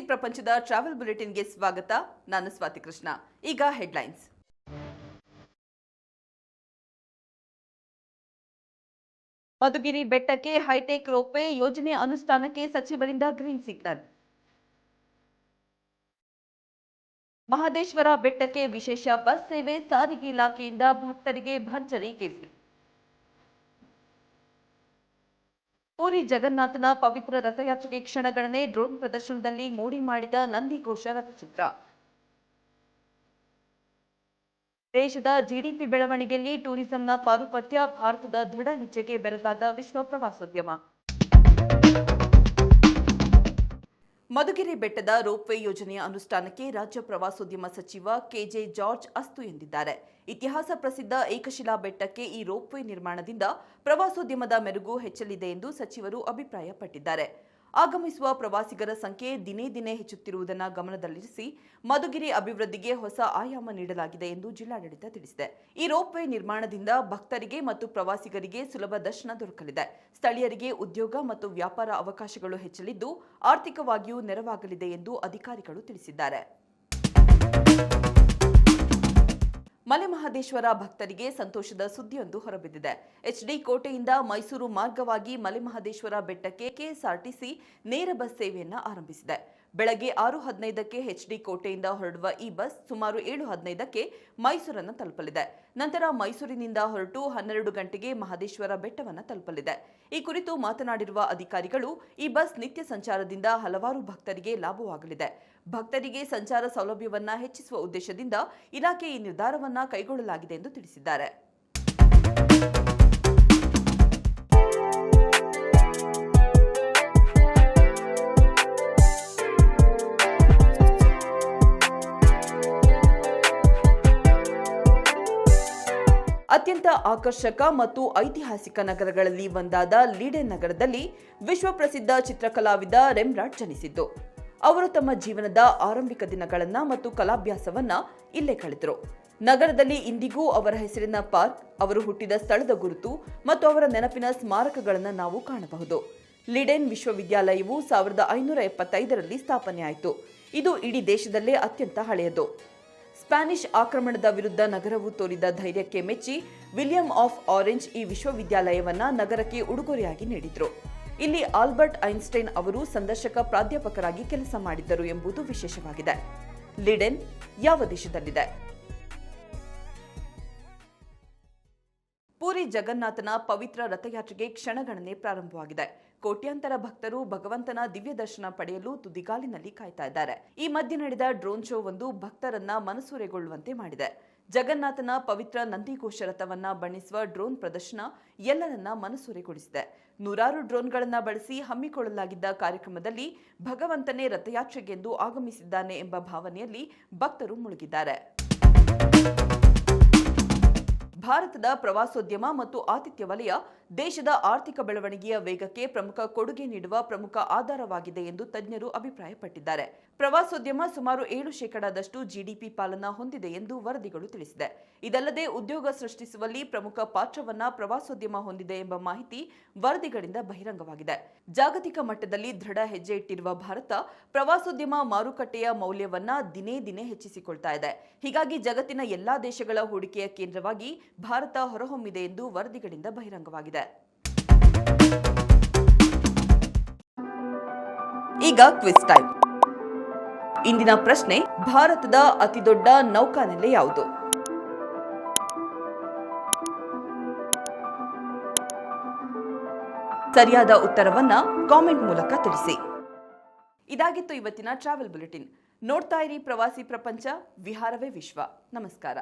ಪ್ರಪಂಚದ ಟ್ರಾವೆಲ್ ಬುಲೆಟಿನ್ಗೆ ಸ್ವಾಗತ. ನಾನು ಸ್ವಾತಿ ಕೃಷ್ಣ. ಈಗ ಹೆಡ್ಲೈನ್ಸ್. ಮಧುಗಿರಿ ಬೆಟ್ಟಕ್ಕೆ ಹೈಟೆಕ್ ರೋಪ್ವೇ ಯೋಜನೆ ಅನುಷ್ಠಾನಕ್ಕೆ ಸಚಿವರಿಂದ ಗ್ರೀನ್ ಸಿಗ್ನಲ್. ಮಹದೇಶ್ವರ ಬೆಟ್ಟಕ್ಕೆ ವಿಶೇಷ ಬಸ್ ಸೇವೆ, ಸಾರಿಗೆ ಇಲಾಖೆಯಿಂದ ಭಕ್ತರಿಗೆ ಭರ್ಜರಿ ಗಿಫ್ಟ್. ಪುರಿ ಜಗನ್ನಾಥನ ಪವಿತ್ರ ರಥಯಾತ್ರೆಗೆ ಕ್ಷಣಗಣನೆ, ಡ್ರೋನ್ ಪ್ರದರ್ಶನದಲ್ಲಿ ಮೋಡಿ ಮಾಡಿದ ನಂದಿಘೋಷ ರಥಚಿತ್ರ. ದೇಶದ ಜಿಡಿಪಿ ಬೆಳವಣಿಗೆಯಲ್ಲಿ ಟೂರಿಸಂನ ಪಾರುಪತ್ಯ, ಭಾರತದ ದೃಢ ಹೆಜ್ಜೆಗೆ ಬೆರಗಾದ ವಿಶ್ವ ಪ್ರವಾಸೋದ್ಯಮ. ಮಧುಗಿರಿ ಬೆಟ್ಟದ ರೋಪ್ವೇ ಯೋಜನೆಯ ಅನುಷ್ಠಾನಕ್ಕೆ ರಾಜ್ಯ ಪ್ರವಾಸೋದ್ಯಮ ಸಚಿವ ಕೆಜೆ ಜಾರ್ಜ್ ಅಸ್ತು ಎಂದಿದ್ದಾರೆ. ಇತಿಹಾಸ ಪ್ರಸಿದ್ಧ ಏಕಶಿಲಾ ಬೆಟ್ಟಕ್ಕೆ ಈ ರೋಪ್ವೇ ನಿರ್ಮಾಣದಿಂದ ಪ್ರವಾಸೋದ್ಯಮದ ಮೆರುಗು ಹೆಚ್ಚಲಿದೆ ಎಂದು ಸಚಿವರು ಅಭಿಪ್ರಾಯಪಟ್ಟಿದ್ದಾರೆ. ಆಗಮಿಸುವ ಪ್ರವಾಸಿಗರ ಸಂಖ್ಯೆ ದಿನೇ ದಿನೇ ಹೆಚ್ಚುತ್ತಿರುವುದನ್ನು ಗಮನದಲ್ಲಿರಿಸಿ ಮಧುಗಿರಿ ಅಭಿವೃದ್ಧಿಗೆ ಹೊಸ ಆಯಾಮ ನೀಡಲಾಗಿದೆ ಎಂದು ಜಿಲ್ಲಾಡಳಿತ ತಿಳಿಸಿದೆ. ಈ ರೋಪ್ವೇ ನಿರ್ಮಾಣದಿಂದ ಭಕ್ತರಿಗೆ ಮತ್ತು ಪ್ರವಾಸಿಗರಿಗೆ ಸುಲಭ ದರ್ಶನ ದೊರಕಲಿದೆ. ಸ್ಥಳೀಯರಿಗೆ ಉದ್ಯೋಗ ಮತ್ತು ವ್ಯಾಪಾರ ಅವಕಾಶಗಳು ಹೆಚ್ಚಲಿದ್ದು ಆರ್ಥಿಕವಾಗಿಯೂ ನೆರವಾಗಲಿದೆ ಎಂದು ಅಧಿಕಾರಿಗಳು ತಿಳಿಸಿದ್ದಾರೆ. ಮಲೆಮಹದೇಶ್ವರ ಭಕ್ತರಿಗೆ ಸಂತೋಷದ ಸುದ್ದಿಯೊಂದು ಹೊರಬಿದ್ದಿದೆ. ಎಚ್ಡಿ ಕೋಟೆಯಿಂದ ಮೈಸೂರು ಮಾರ್ಗವಾಗಿ ಮಲೆಮಹದೇಶ್ವರ ಬೆಟ್ಟಕ್ಕೆ ಕೆಎಸ್ಆರ್ಟಿಸಿ ನೇರ ಬಸ್ ಸೇವೆಯನ್ನು ಆರಂಭಿಸಿದೆ. ಬೆಳಗ್ಗೆ 6:15ಕ್ಕೆ ಎಚ್ಡಿ ಕೋಟೆಯಿಂದ ಹೊರಡುವ ಈ ಬಸ್ ಸುಮಾರು 7:15ಕ್ಕೆ ಮೈಸೂರನ್ನು ತಲುಪಲಿದೆ. ನಂತರ ಮೈಸೂರಿನಿಂದ ಹೊರಟು 12 ಗಂಟೆಗೆ ಮಹದೇಶ್ವರ ಬೆಟ್ಟವನ್ನು ತಲುಪಲಿದೆ. ಈ ಕುರಿತು ಮಾತನಾಡಿರುವ ಅಧಿಕಾರಿಗಳು, ಈ ಬಸ್ ನಿತ್ಯ ಸಂಚಾರದಿಂದ ಹಲವಾರು ಭಕ್ತರಿಗೆ ಲಾಭವಾಗಲಿದೆ. ಭಕ್ತರಿಗೆ ಸಂಚಾರ ಸೌಲಭ್ಯವನ್ನ ಹೆಚ್ಚಿಸುವ ಉದ್ದೇಶದಿಂದ ಇಲಾಖೆ ಈ ನಿರ್ಧಾರವನ್ನ ಕೈಗೊಳ್ಳಲಾಗಿದೆ ಎಂದು ತಿಳಿಸಿದ್ದಾರೆ. ಅತ್ಯಂತ ಆಕರ್ಷಕ ಮತ್ತು ಐತಿಹಾಸಿಕ ನಗರಗಳಲ್ಲಿ ಒಂದಾದ ಲೀಡೆನ್ ನಗರದಲ್ಲಿ ವಿಶ್ವಪ್ರಸಿದ್ಧ ಚಿತ್ರಕಲಾವಿದ ರೆಂಬ್ರಾಂಟ್ ಜನಿಸಿದ್ದು. ಅವರು ತಮ್ಮ ಜೀವನದ ಆರಂಭಿಕ ದಿನಗಳನ್ನು ಮತ್ತು ಕಲಾಭ್ಯಾಸವನ್ನ ಇಲ್ಲೇ ಕಳೆದರು. ನಗರದಲ್ಲಿ ಇಂದಿಗೂ ಅವರ ಹೆಸರಿನ ಪಾರ್ಕ್, ಅವರು ಹುಟ್ಟಿದ ಸ್ಥಳದ ಗುರುತು ಮತ್ತು ಅವರ ನೆನಪಿನ ಸ್ಮಾರಕಗಳನ್ನು ನಾವು ಕಾಣಬಹುದು. ಲೀಡೆನ್ ವಿಶ್ವವಿದ್ಯಾಲಯವು 1575ರಲ್ಲಿ ಸ್ಥಾಪನೆಯಾಯಿತು. ಇದು ಇಡೀ ದೇಶದಲ್ಲೇ ಅತ್ಯಂತ ಹಳೆಯದು. ಸ್ಪ್ಯಾನಿಷ್ ಆಕ್ರಮಣದ ವಿರುದ್ಧ ನಗರವು ತೋರಿದ ಧೈರ್ಯಕ್ಕೆ ಮೆಚ್ಚಿ ವಿಲಿಯಂ ಆಫ್ ಆರೆಂಜ್ ಈ ವಿಶ್ವವಿದ್ಯಾಲಯವನ್ನ ನಗರಕ್ಕೆ ಉಡುಗೊರೆಯಾಗಿ ನೀಡಿದ್ರು. ಇಲ್ಲಿ ಆಲ್ಬರ್ಟ್ ಐನ್ಸ್ಟೈನ್ ಅವರು ಸಂದರ್ಶಕ ಪ್ರಾಧ್ಯಾಪಕರಾಗಿ ಕೆಲಸ ಮಾಡಿದ್ದರು ಎಂಬುದು ವಿಶೇಷವಾಗಿದೆ. ಲೀಡೆನ್ ಯಾವ ದೇಶದಲ್ಲಿದೆ? ಪುರಿ ಜಗನ್ನಾಥನ ಪವಿತ್ರ ರಥಯಾತ್ರೆಗೆ ಕ್ಷಣಗಣನೆ ಪ್ರಾರಂಭವಾಗಿದೆ. ಕೋಟ್ಯಾಂತರ ಭಕ್ತರು ಭಗವಂತನ ದಿವ್ಯ ದರ್ಶನ ಪಡೆಯಲು ತುದಿಗಾಲಿನಲ್ಲಿ ಕಾಯ್ತಾ ಇದ್ದಾರೆ. ಈ ಮಧ್ಯೆ ನಡೆದ ಡ್ರೋನ್ ಶೋ ಒಂದು ಭಕ್ತರನ್ನ ಮನಸೂರೆಗೊಳ್ಳುವಂತೆ ಮಾಡಿದೆ. ಜಗನ್ನಾಥನ ಪವಿತ್ರ ನಂದಿಘೋಷ ರಥವನ್ನ ಬಣ್ಣಿಸುವ ಡ್ರೋನ್ ಪ್ರದರ್ಶನ ಎಲ್ಲರನ್ನ ಮನಸೂರೆಗೊಳಿಸಿದೆ. 100 ಡ್ರೋನ್ಗಳನ್ನ ಬಳಸಿ ಹಮ್ಮಿಕೊಳ್ಳಲಾಗಿದ್ದ ಕಾರ್ಯಕ್ರಮದಲ್ಲಿ ಭಗವಂತನೇ ರಥಯಾತ್ರೆಗೆಂದು ಆಗಮಿಸಿದ್ದಾನೆ ಎಂಬ ಭಾವನೆಯಲ್ಲಿ ಭಕ್ತರು ಮುಳುಗಿದ್ದಾರೆ. ಭಾರತದ ಪ್ರವಾಸೋದ್ಯಮ ಮತ್ತು ಆತಿಥ್ಯ ವಲಯ ದೇಶದ ಆರ್ಥಿಕ ಬೆಳವಣಿಗೆಯ ವೇಗಕ್ಕೆ ಪ್ರಮುಖ ಕೊಡುಗೆ ನೀಡುವ ಪ್ರಮುಖ ಆಧಾರವಾಗಿದೆ ಎಂದು ತಜ್ಞರು ಅಭಿಪ್ರಾಯಪಟ್ಟಿದ್ದಾರೆ. ಪ್ರವಾಸೋದ್ಯಮ ಸುಮಾರು 7% ಜಿಡಿಪಿ ಪಾಲನ್ನ ಹೊಂದಿದೆ ಎಂದು ವರದಿಗಳು ತಿಳಿಸಿದೆ. ಇದಲ್ಲದೆ ಉದ್ಯೋಗ ಸೃಷ್ಟಿಸುವಲ್ಲಿ ಪ್ರಮುಖ ಪಾತ್ರವನ್ನ ಪ್ರವಾಸೋದ್ಯಮ ಹೊಂದಿದೆ ಎಂಬ ಮಾಹಿತಿ ವರದಿಗಳಿಂದ ಬಹಿರಂಗವಾಗಿದೆ. ಜಾಗತಿಕ ಮಟ್ಟದಲ್ಲಿ ದೃಢ ಹೆಜ್ಜೆ ಇಟ್ಟಿರುವ ಭಾರತ ಪ್ರವಾಸೋದ್ಯಮ ಮಾರುಕಟ್ಟೆಯ ಮೌಲ್ಯವನ್ನ ದಿನೇ ದಿನೇ ಹೆಚ್ಚಿಸಿಕೊಳ್ತಾ ಇದೆ. ಹೀಗಾಗಿ ಜಗತ್ತಿನ ಎಲ್ಲಾ ದೇಶಗಳ ಹೂಡಿಕೆಯ ಕೇಂದ್ರವಾಗಿ ಭಾರತ ಹೊರಹೊಮ್ಮಿದೆ ಎಂದು ವರದಿಗಳಿಂದ ಬಹಿರಂಗವಾಗಿದೆ. ಈಗ ಕ್ವಿಜ್ ಟೈಮ್. ಇಂದಿನ ಪ್ರಶ್ನೆ, ಭಾರತದ ಅತಿದೊಡ್ಡ ನೌಕಾನೆಲೆ ಯಾವುದು? ಸರಿಯಾದ ಉತ್ತರವನ್ನ ಕಾಮೆಂಟ್ ಮೂಲಕ ತಿಳಿಸಿ. ಇದಾಗಿತ್ತು ಇವತ್ತಿನ ಟ್ರಾವೆಲ್ ಬುಲೆಟಿನ್. ನೋಡ್ತಾ ಇರಿ ಪ್ರವಾಸಿ ಪ್ರಪಂಚ, ವಿಹಾರವೇ ವಿಶ್ವ. ನಮಸ್ಕಾರ.